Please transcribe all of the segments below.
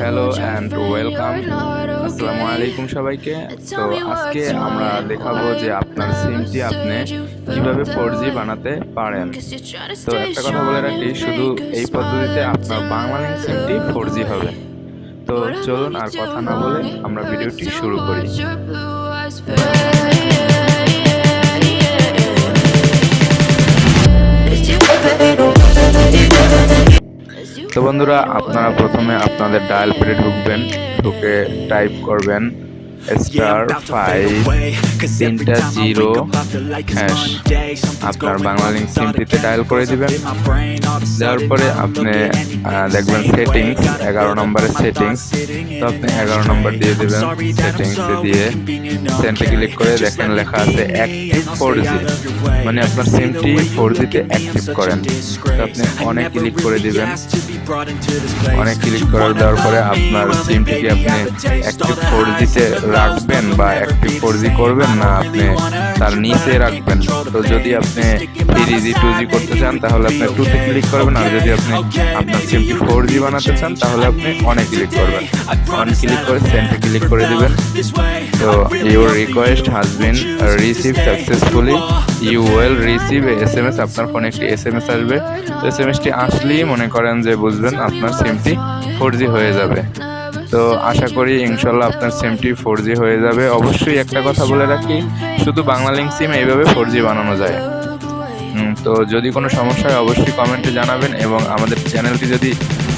Hello and welcome. আসসালামু আলাইকুম সবাইকে। তো আজকে আমরা দেখাবো যে আপনার সিমটি আপনি কিভাবে 4G বানাতে পারেন। তো একটা কথা বলে রাখি, শুধু এই পদ্ধতিতে আপনার বাংলালিংক সিমটি 4G হবে। তো চলুন আর কথা না বলে আমরা ভিডিওটি শুরু করি। তো বন্ধুরা, আপনারা প্রথমে আপনাদের ডায়াল প্যাডে ঢুকবেন, ঢুকে টাইপ করবেন *530# আপনার বাংলালিংক সিমটিতে ডায়াল করে দিবেন। দেওয়ার পরে আপনি দেখবেন সেটিংস, 11 নম্বরের সেটিংস। তো আপনি 11 নম্বর দিয়ে দেবেন। সেটিংসে দিয়ে সেন্টে ক্লিক করে দেখেন লেখা আছে অ্যাক্টিভ 4G, মানে আপনার সিমটি 4G-তে অ্যাক্টিভ করেন। তো আপনি অনেক ক্লিক করে দিবেন। অনেক ক্লিক করে দেওয়ার পরে আপনার সিমটিকে আপনি অ্যাক্টিভ 4G-তে রাখবেন বা অ্যাক্টিভ 4G করবেন না আপনি তার নিচে রাখবেন। তো যদি আপনি 3G 2G করতে চান তাহলে আপনি 2-তে ক্লিক করবেন, আর যদি আপনি আপনার সিমটি 4G বানাতে চান তাহলে আপনি অনেক ক্লিক করবেন। অন ক্লিক করে সেন্টে ক্লিক করে দিবেন। তো your request has been received successfully, you will receive SMS। আপনার ফোনে একটি SMS আসবে। তো SMSটি আসলেই মনে করেন যে বুঝবেন আপনার সিমটি 4G হয়ে যাবে। তো আশা করি ইনশাল্লাহ আপনার সিমটি 4G হয়ে যাবে। অবশ্যই একটা কথা বলে রাখি, শুধু বাংলালিংক সিম এইভাবে 4G বানানো যায়। তো যদি কোনো সমস্যা হয় অবশ্যই কমেন্টে জানাবেন, এবং আমাদের চ্যানেলটি যদি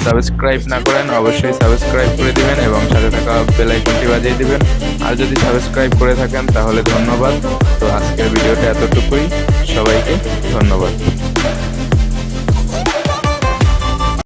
সাবস্ক্রাইব না করেন অবশ্যই সাবস্ক্রাইব করে দিবেন এবং সাথে থাকা বেল আইকনটি বাজিয়ে দিবেন। আর যদি সাবস্ক্রাইব করে থাকেন তাহলে ধন্যবাদ। তো আজকের ভিডিওটা এতটুকুই, সবাইকে ধন্যবাদ।